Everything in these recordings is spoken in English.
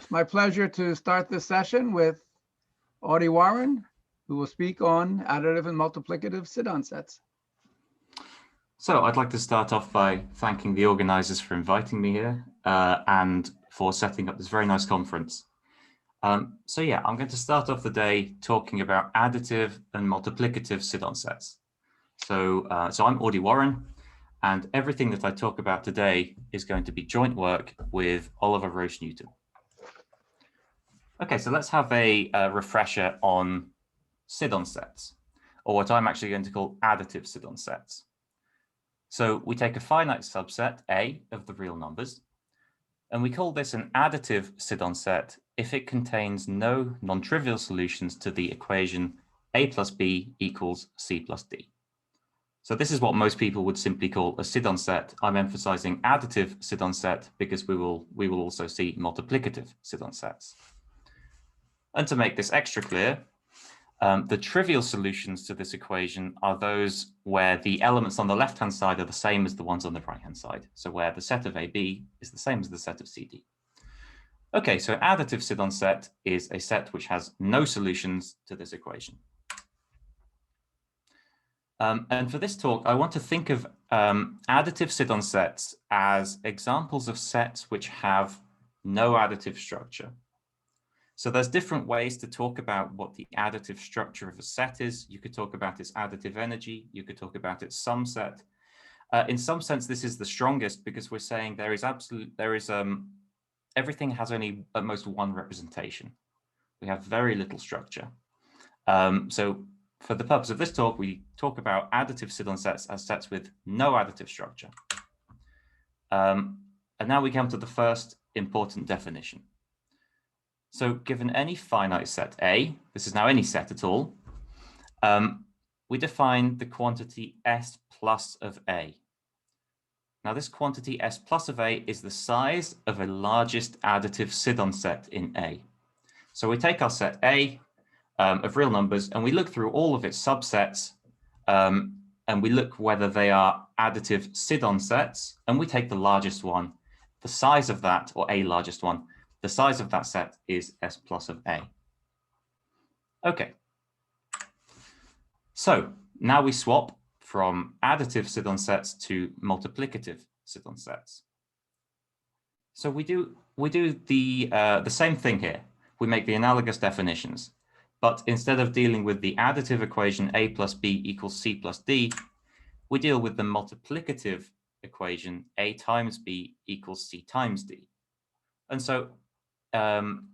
It's my pleasure to start this session with Audie Warren, who will speak on additive and multiplicative Sidon sets. So I'd like to start off by thanking the organizers for inviting me here and for setting up this very nice conference. So yeah, I'm going to start off the day talking about additive and multiplicative Sidon sets. So I'm Audie Warren, and everything that I talk about today is going to be joint work with Oliver Roche-Newton. Okay, so let's have a refresher on Sidon sets, or what I'm actually going to call additive Sidon sets. So we take a finite subset, A, of the real numbers, and we call this an additive Sidon set if it contains no non-trivial solutions to the equation A plus B equals C plus D. So this is what most people would simply call a Sidon set. I'm emphasizing additive Sidon set because we will also see multiplicative Sidon sets. And to make this extra clear, the trivial solutions to this equation are those where the elements on the left-hand side are the same as the ones on the right-hand side. So where the set of AB is the same as the set of CD. Okay, so an additive Sidon set is a set which has no solutions to this equation. And for this talk, I want to think of additive Sidon sets as examples of sets which have no additive structure. So there's different ways to talk about what the additive structure of a set is. You could talk about its additive energy. You could talk about its sum set. In some sense, this is the strongest because we're saying everything has only at most one representation. We have very little structure. So for the purpose of this talk, we talk about additive Sidon sets as sets with no additive structure. And now we come to the first important definition. So given any finite set A, this is now any set at all, we define the quantity S plus of A. Now this quantity S plus of A is the size of a largest additive Sidon set in A. So we take our set A of real numbers and we look through all of its subsets and we look whether they are additive Sidon sets, and we take the largest one. The size of that, or a largest one, the size of that set is S plus of A. Okay. So now we swap from additive Sidon sets to multiplicative Sidon sets. So we do the same thing here. We make the analogous definitions, but instead of dealing with the additive equation A plus B equals C plus D, we deal with the multiplicative equation A times B equals C times D. And so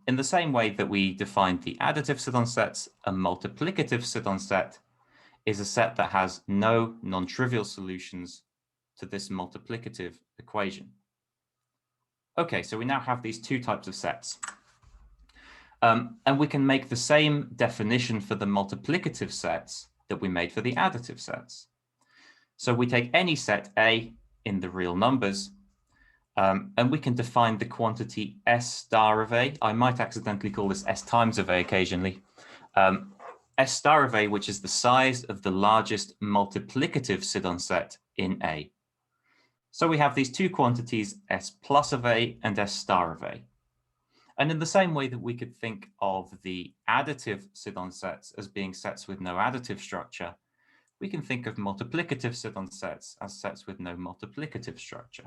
in the same way that we defined the additive Sidon sets, a multiplicative Sidon set is a set that has no non-trivial solutions to this multiplicative equation. Okay, so we now have these two types of sets. And we can make the same definition for the multiplicative sets that we made for the additive sets. So we take any set A in the real numbers, and we can define the quantity S star of A. I might accidentally call this S times of A occasionally. S star of A, which is the size of the largest multiplicative Sidon set in A. So we have these two quantities, S plus of A and S star of A. And in the same way that we could think of the additive Sidon sets as being sets with no additive structure, we can think of multiplicative Sidon sets as sets with no multiplicative structure.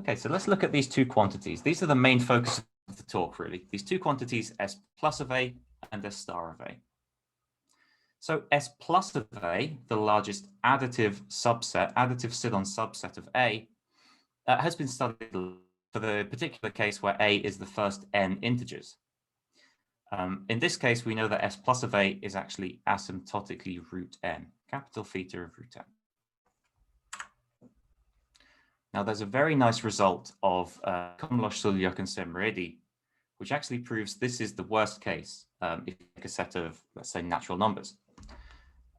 Okay, so let's look at these two quantities. These are the main focus of the talk, really. These two quantities, S plus of A and S star of A. So S plus of A, the largest additive Sidon subset of A, has been studied for the particular case where A is the first n integers. In this case, we know that S plus of A is actually asymptotically root n, capital theta of root n. Now, there's a very nice result of Komlosh-Sulyok and Semredi, which actually proves this is the worst case if you take a set of, let's say, natural numbers.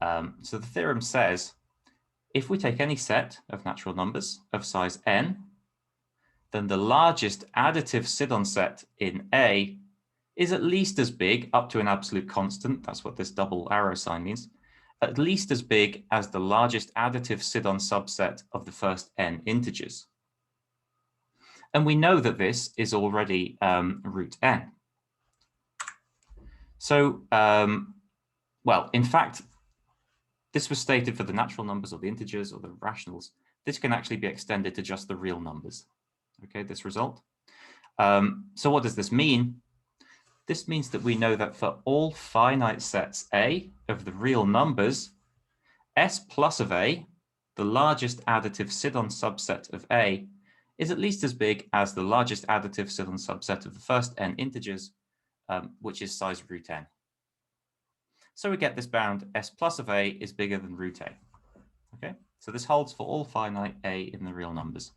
So the theorem says, if we take any set of natural numbers of size n, then the largest additive Sidon set in A is at least as big, up to an absolute constant, that's what this double arrow sign means, at least as big as the largest additive Sidon subset of the first n integers. And we know that this is already root n. So, well, in fact, this was stated for the natural numbers or the integers or the rationals. This can actually be extended to just the real numbers. Okay, this result. So what does this mean? This means that we know that for all finite sets A of the real numbers, S plus of A, the largest additive Sidon subset of A, is at least as big as the largest additive Sidon subset of the first n integers, which is size root n. So we get this bound S plus of A is bigger than root A. Okay, so this holds for all finite A in the real numbers.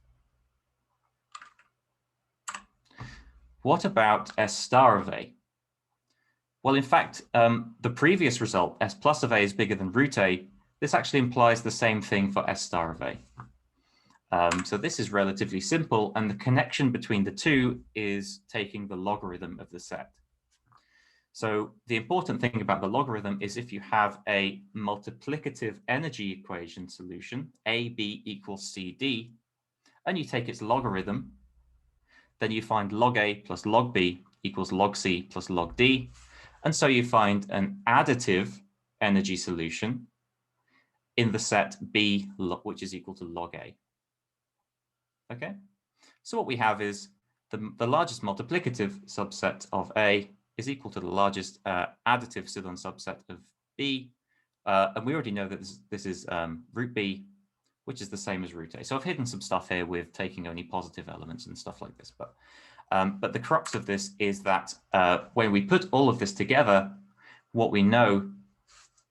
What about S star of A? Well, in fact, the previous result, S plus of A is bigger than root A, this actually implies the same thing for S star of A. So this is relatively simple, and the connection between the two is taking the logarithm of the set. So the important thing about the logarithm is if you have a multiplicative energy equation solution, AB equals CD, and you take its logarithm, then you find log A plus log B equals log C plus log D. And so you find an additive energy solution in the set B, which is equal to log A. Okay, so what we have is the largest multiplicative subset of A is equal to the largest additive Sidon subset of B. And we already know that this is root B, which is the same as root A. So I've hidden some stuff here with taking only positive elements and stuff like this. But the crux of this is that when we put all of this together, what we know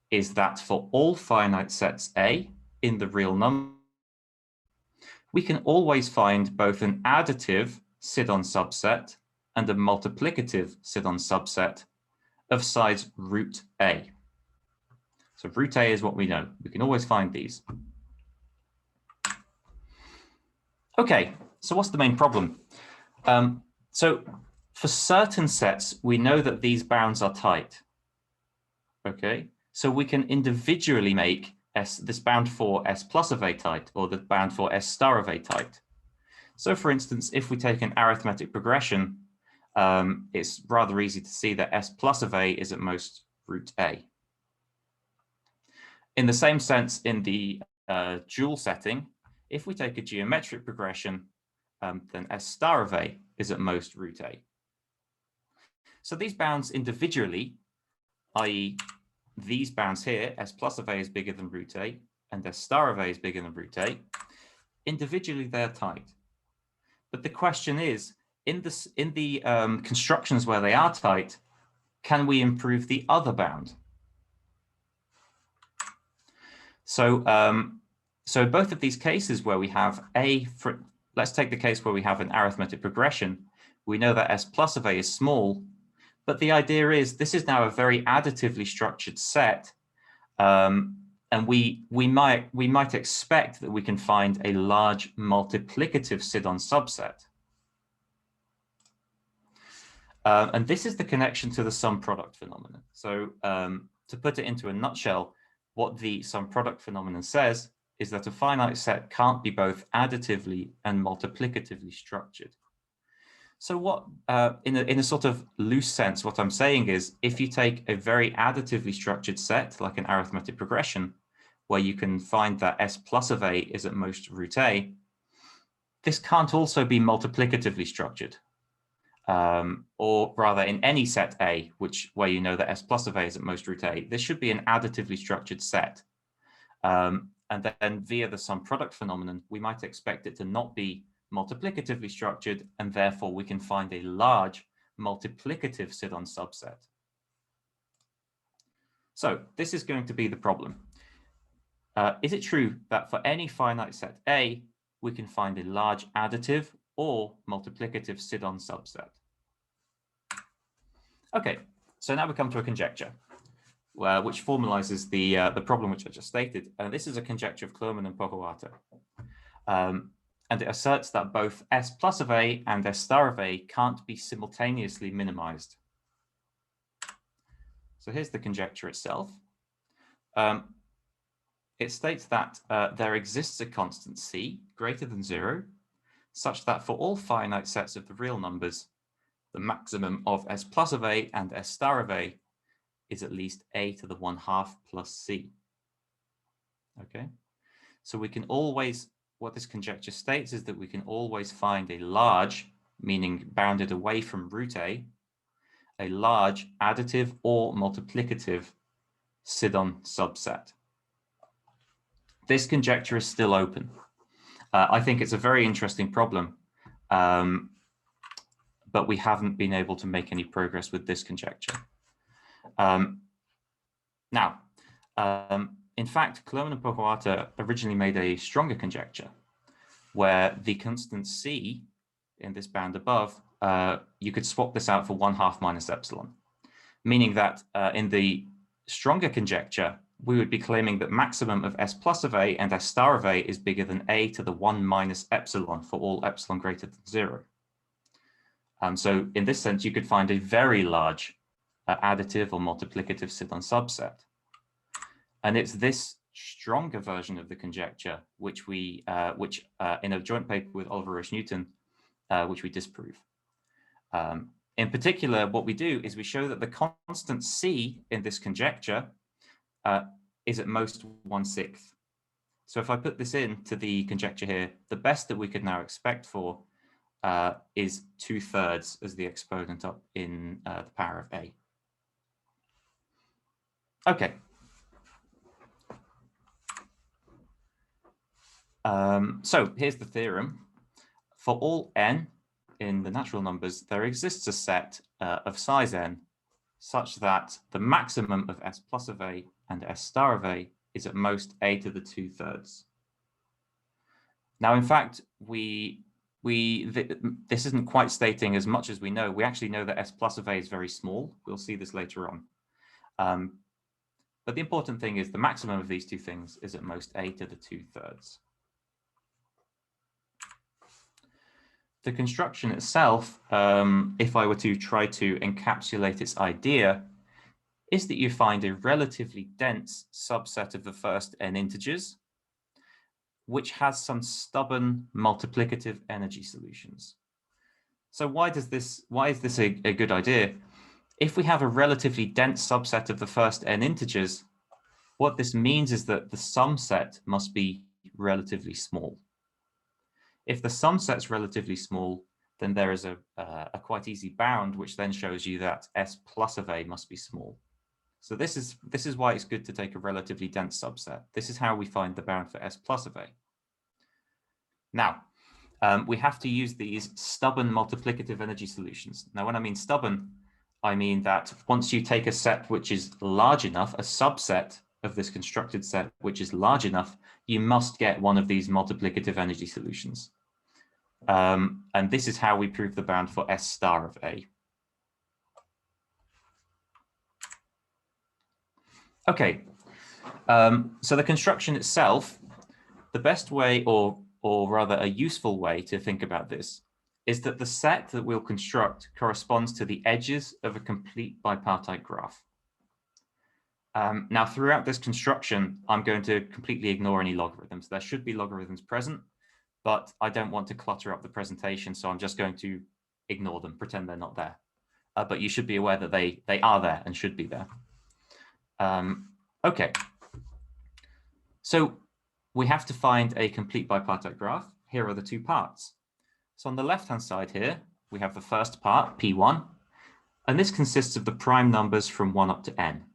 is that for all finite sets A in the real number, we can always find both an additive Sidon subset and a multiplicative Sidon subset of size root A. So root A is what we know. We can always find these. Okay, so what's the main problem? So for certain sets, we know that these bounds are tight. Okay, so we can individually make this bound for S plus of A tight, or the bound for S star of A tight. So for instance, if we take an arithmetic progression, it's rather easy to see that S plus of A is at most root A. In the same sense, in the dual setting, if we take a geometric progression, then S star of A is at most root A. So these bounds individually, i.e. these bounds here, S plus of A is bigger than root A, and S star of A is bigger than root A, individually they're tight. But the question is, in the constructions where they are tight, can we improve the other bound? So, so both of these cases where we have let's take the case where we have an arithmetic progression. We know that S plus of A is small, but the idea is this is now a very additively structured set, and we might expect that we can find a large multiplicative Sidon subset. And this is the connection to the sum product phenomenon. So to put it into a nutshell, what the sum product phenomenon says is that a finite set can't be both additively and multiplicatively structured. So what, in a sort of loose sense, what I'm saying is, if you take a very additively structured set, like an arithmetic progression, where you can find that S plus of A is at most root A, this can't also be multiplicatively structured. Or rather, in any set A, where you know that S plus of A is at most root A, this should be an additively structured set. And then via the sum product phenomenon, we might expect it to not be multiplicatively structured, and therefore we can find a large multiplicative Sidon subset. So this is going to be the problem. Is it true that for any finite set A, we can find a large additive or multiplicative Sidon subset? Okay, so now we come to a conjecture, which formalizes the problem which I just stated. This is a conjecture of Kloeman and Pogoata. And it asserts that both S plus of A and S star of A can't be simultaneously minimized. So here's the conjecture itself. It states that there exists a constant C greater than 0, such that for all finite sets of the real numbers, the maximum of s plus of a and s star of a is at least a to the 1/2 plus c. Okay, so we can always, what this conjecture states is that we can always find a large, meaning bounded away from root a large additive or multiplicative Sidon subset. This conjecture is still open. I think it's a very interesting problem, but we haven't been able to make any progress with this conjecture. In fact, Tue01 and Pohoata originally made a stronger conjecture where the constant c in this band above, you could swap this out for 1/2 minus epsilon, meaning that in the stronger conjecture, we would be claiming that maximum of s plus of a and s star of a is bigger than a to the 1 minus epsilon for all epsilon greater than 0. So in this sense, you could find a very large additive or multiplicative Sidon subset. And it's this stronger version of the conjecture which we, in a joint paper with Oliver Roche-Newton, which we disprove. In particular, what we do is we show that the constant c in this conjecture is at most 1/6. So if I put this into the conjecture here, the best that we could now expect for is 2/3 as the exponent up in the power of a. Okay. So here's the theorem. For all n in the natural numbers, there exists a set of size n such that the maximum of s plus of a and s star of a is at most a to the 2/3. Now, in fact, this isn't quite stating as much as we know. We actually know that s plus of a is very small. We'll see this later on. But the important thing is the maximum of these two things is at most a to the 2/3. The construction itself, if I were to try to encapsulate its idea, is that you find a relatively dense subset of the first n integers, which has some stubborn multiplicative energy solutions. So why is this a good idea? If we have a relatively dense subset of the first n integers, what this means is that the sum set must be relatively small. If the sum set's relatively small, then there is a quite easy bound, which then shows you that s plus of a must be small. So this is why it's good to take a relatively dense subset. This is how we find the bound for s plus of a. Now, we have to use these stubborn multiplicative energy solutions. Now, when I mean stubborn, I mean that once you take a set which is large enough, a subset of this constructed set which is large enough, you must get one of these multiplicative energy solutions. And this is how we prove the bound for s star of a. Okay, so the construction itself, the best way, or rather a useful way to think about this, is that the set that we'll construct corresponds to the edges of a complete bipartite graph. Now, throughout this construction, I'm going to completely ignore any logarithms. There should be logarithms present, but I don't want to clutter up the presentation, so I'm just going to ignore them, pretend they're not there. But you should be aware that they are there and should be there. Okay, so we have to find a complete bipartite graph. Here are the two parts. So on the left-hand side here, we have the first part, P1, and this consists of the prime numbers from 1 up to n.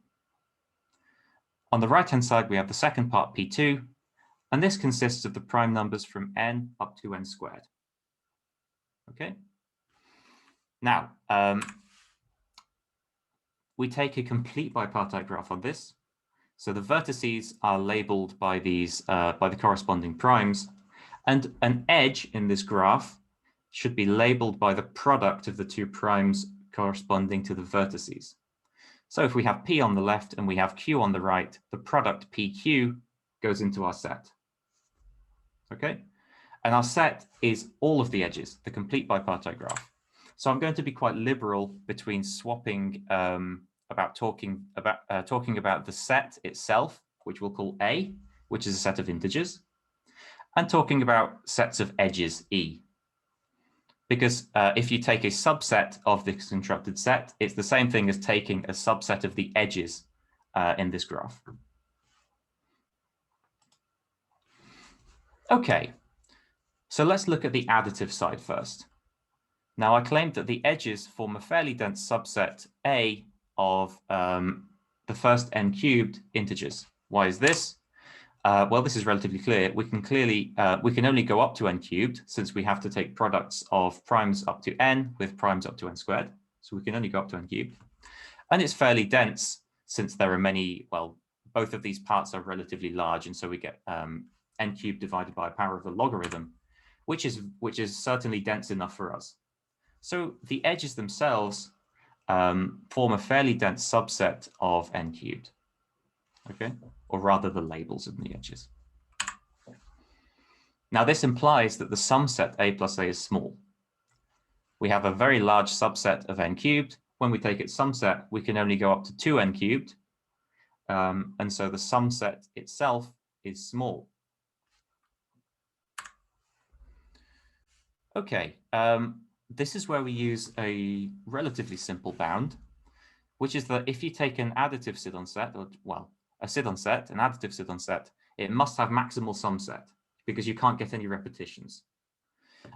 On the right-hand side, we have the second part, P2, and this consists of the prime numbers from n up to n squared. Okay. Now, we take a complete bipartite graph on this. So the vertices are labeled by these by the corresponding primes, and an edge in this graph should be labeled by the product of the two primes corresponding to the vertices. So if we have P on the left and we have Q on the right, the product PQ goes into our set. Okay, and our set is all of the edges, the complete bipartite graph. So I'm going to be quite liberal between swapping talking about the set itself, which we'll call A, which is a set of integers, and talking about sets of edges, E. because if you take a subset of this constructed set, it's the same thing as taking a subset of the edges in this graph. Okay, so let's look at the additive side first. Now, I claimed that the edges form a fairly dense subset A of the first n cubed integers. Why is this? Well, this is relatively clear. We can only go up to n cubed, since we have to take products of primes up to n with primes up to n squared. So we can only go up to n cubed. And it's fairly dense, since there are many, well, both of these parts are relatively large, and so we get n cubed divided by a power of a logarithm, which is certainly dense enough for us. So the edges themselves form a fairly dense subset of n cubed, okay? Or rather the labels of the edges. Now this implies that the sum set a plus a is small. We have a very large subset of n cubed. When we take its sum set, we can only go up to 2n cubed. And so the sum set itself is small. Okay, this is where we use a relatively simple bound, which is that if you take an additive Sidon set, or well, a Sidon set, an additive Sidon set, it must have maximal sum set because you can't get any repetitions.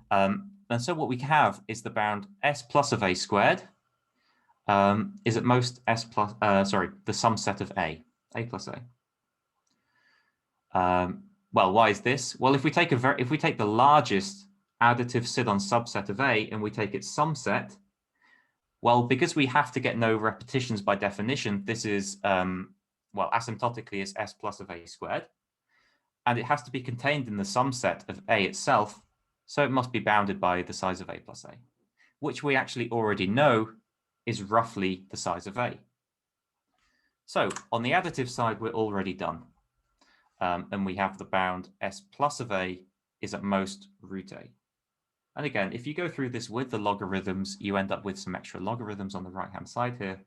And so what we have is the bound s plus of a squared is at most s plus, the sum set of a plus a. Well, why is this? Well, if we take the largest additive Sidon subset of A and we take its sum set, well, because we have to get no repetitions by definition, this is, well, asymptotically is s plus of a squared. And it has to be contained in the sum set of A itself, so it must be bounded by the size of A plus A, which we actually already know is roughly the size of A. So on the additive side, we're already done. And we have the bound s plus of A is at most root A. And again, if you go through this with the logarithms, you end up with some extra logarithms on the right-hand side here.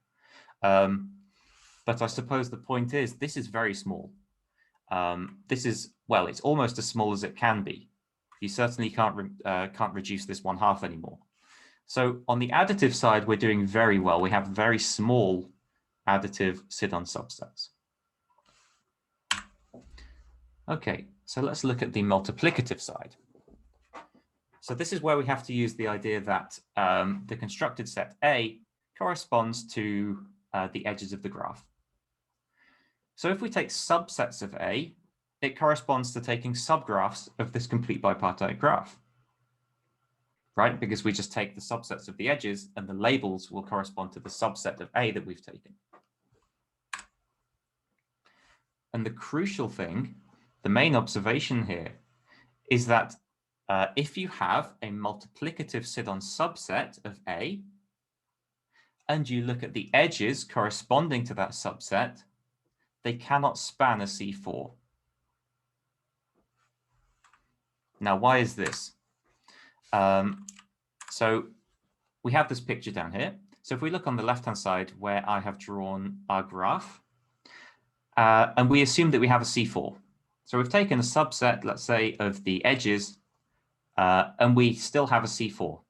But I suppose the point is, this is very small. This is, well, it's almost as small as it can be. You certainly can't reduce this 1/2 anymore. So on the additive side, we're doing very well. We have very small additive Sidon subsets. Okay, so let's look at the multiplicative side. So this is where we have to use the idea that the constructed set A corresponds to the edges of the graph. So if we take subsets of A, it corresponds to taking subgraphs of this complete bipartite graph, right? Because we just take the subsets of the edges and the labels will correspond to the subset of A that we've taken. And the crucial thing, the main observation here, is that if you have a multiplicative Sidon subset of A, and you look at the edges corresponding to that subset, they cannot span a C4. Now, why is this? So we have this picture down here. So if we look on the left-hand side where I have drawn our graph, and we assume that we have a C4. So we've taken a subset, let's say, of the edges, and we still have a C4.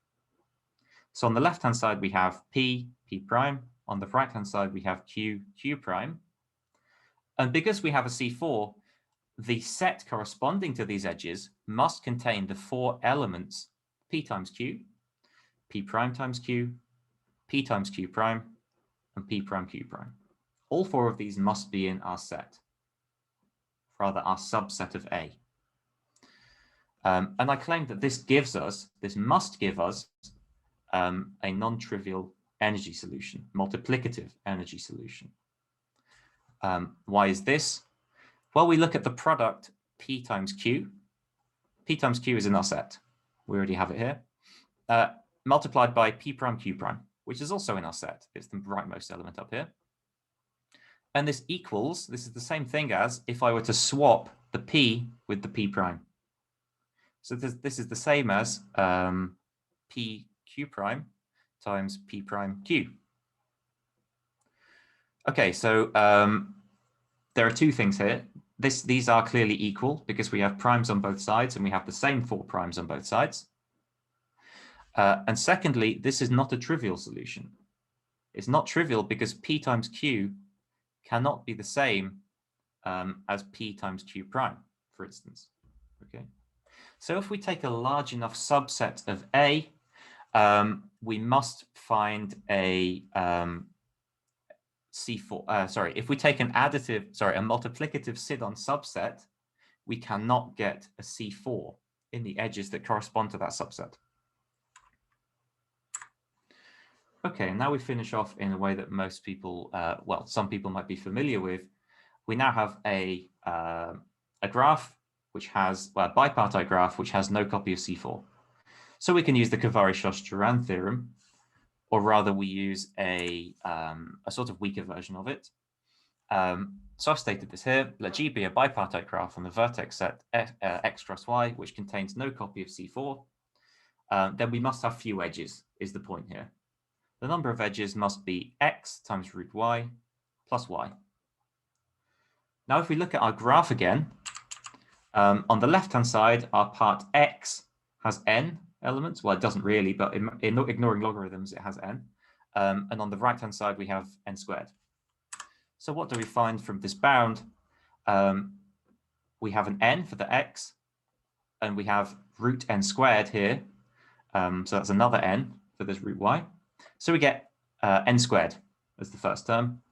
So on the left-hand side, we have P prime. On the right-hand side, we have Q prime. And because we have a C4, the set corresponding to these edges must contain the 4 elements P times Q, P prime times Q, P times Q prime, and P prime Q prime. All 4 of these must be in our set, rather our subset of A. And I claim that this must give us a non-trivial energy solution, multiplicative energy solution. Why is this? Well, we look at the product P times Q. P times Q is in our set. We already have it here. Multiplied by P prime Q prime, which is also in our set. It's the rightmost element up here. And this is the same thing as if I were to swap the P with the P prime. So this is the same as P Q prime times P prime Q. Okay, so there are 2 things here. These are clearly equal because we have primes on both sides and we have the same 4 primes on both sides. And secondly, this is not a trivial solution. It's not trivial because P times Q cannot be the same as P times Q prime, for instance. Okay. So if we take a large enough subset of A, we must find a C4, if we take a multiplicative Sidon subset, we cannot get a C4 in the edges that correspond to that subset. Okay, now we finish off in a way that most people, well, some people might be familiar with. We now have a graph which has, well, a bipartite graph which has no copy of C4. So we can use the Kavary-Shos-Juran theorem, or rather we use a sort of weaker version of it. So I've stated this here. Let G be a bipartite graph on the vertex set x cross y, which contains no copy of C4. Then we must have few edges, is the point here. The number of edges must be x times root y plus y. Now, if we look at our graph again, on the left-hand side, our part x has n elements. Well, it doesn't really, but ignoring logarithms, it has n. And on the right-hand side, we have n squared. So what do we find from this bound? We have an n for the x, and we have root n squared here. So that's another n for this root y. So we get n squared as the first term.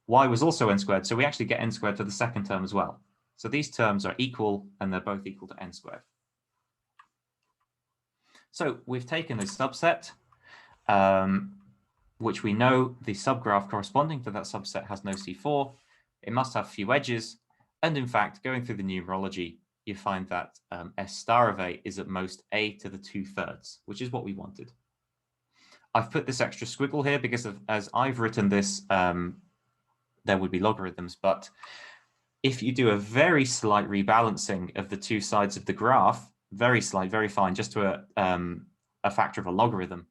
Y was also n squared, so we actually get n squared for the second term as well. So these terms are equal, and they're both equal to n squared. So we've taken a subset, which we know the subgraph corresponding to that subset has no C4. It must have few edges. And in fact, going through the numerology, you find that S star of A is at most A to the 2/3, which is what we wanted. I've put this extra squiggle here because as I've written this, there would be logarithms. But if you do a very slight rebalancing of the two sides of the graph, very slight, very fine, just to a factor of a logarithm,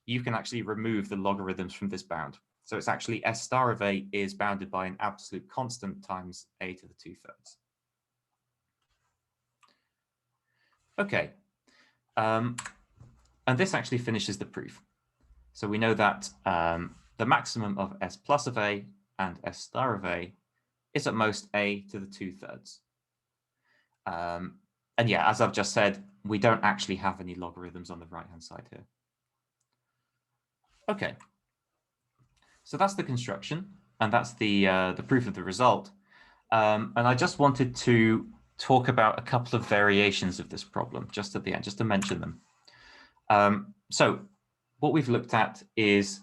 you can actually remove the logarithms from this bound. So it's actually S star of A is bounded by an absolute constant times A to the 2/3. Okay. And this actually finishes the proof. So we know that the maximum of S plus of A and S star of A is at most A to the 2/3. And yeah, as I've just said, we don't actually have any logarithms on the right-hand side here. Okay. So that's the construction, and that's the proof of the result. And I just wanted to talk about a couple of variations of this problem just at the end, just to mention them. So what we've looked at is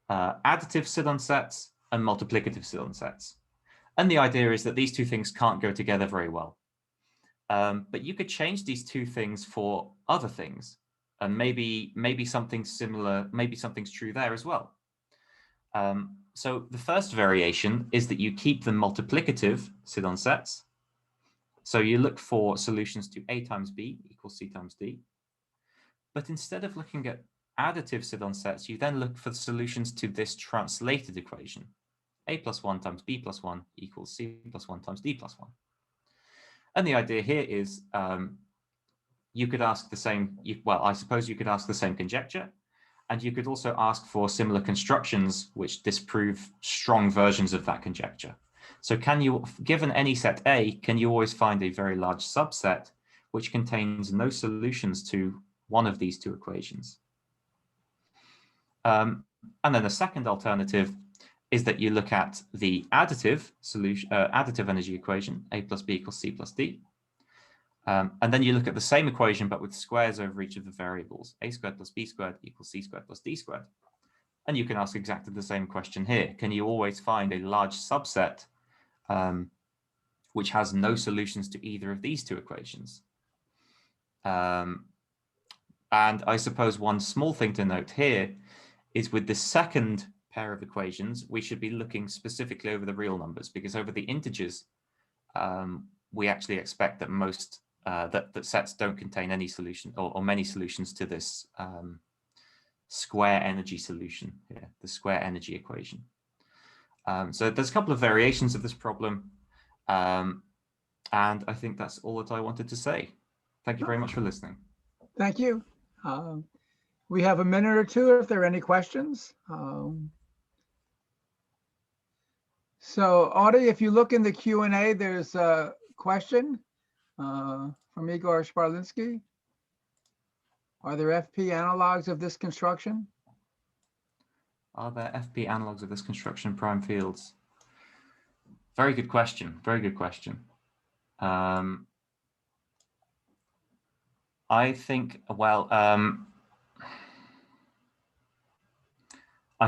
additive Sidon sets and multiplicative Sidon sets. And the idea is that these two things can't go together very well. But you could change these two things for other things. And maybe something similar, maybe something's true there as well. So the first variation is that you keep the multiplicative Sidon sets. So you look for solutions to A times B equals C times D. But instead of looking at additive Sidon sets, you then look for the solutions to this translated equation. A plus 1 times B plus 1 equals C plus 1 times D plus 1. And the idea here is you could ask the same, well, I suppose you could ask the same conjecture, and you could also ask for similar constructions which disprove strong versions of that conjecture. So can you, given any set A, can you always find a very large subset which contains no solutions to one of these two equations? And then the second alternative is that you look at the additive solution, additive energy equation, A plus B equals C plus D. And then you look at the same equation, but with squares over each of the variables. A squared plus B squared equals C squared plus D squared. And you can ask exactly the same question here. Can you always find a large subset which has no solutions to either of these two equations? And I suppose one small thing to note here is with the second pair of equations, we should be looking specifically over the real numbers, because over the integers, we actually expect that most that sets don't contain any solution or many solutions to this square energy solution here, the square energy equation. So there's a couple of variations of this problem, and I think that's all that I wanted to say. Thank you very much for listening. Thank you. We have a minute or two if there are any questions. So Audie, if you look in the Q&A, there's a question from Igor Sparlinsky. Are there FP analogs of this construction? Are there FP analogs of this construction in prime fields? Very good question. Very good question. I think, well, I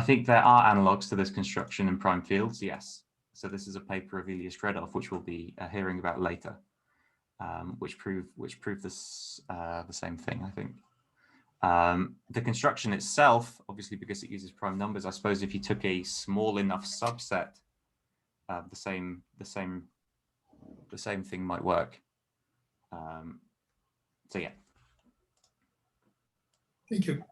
think there are analogs to this construction in prime fields, yes. So this is a paper of Ilya Shredov, which we'll be hearing about later, which prove this the same thing, I think. The construction itself, obviously, because it uses prime numbers, I suppose if you took a small enough subset, the same thing might work. So yeah. Thank you.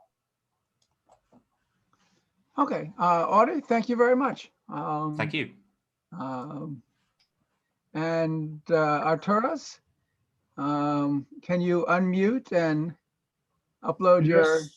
Okay, Audie, thank you very much. Thank you. And Arturas, can you unmute and upload your Yes.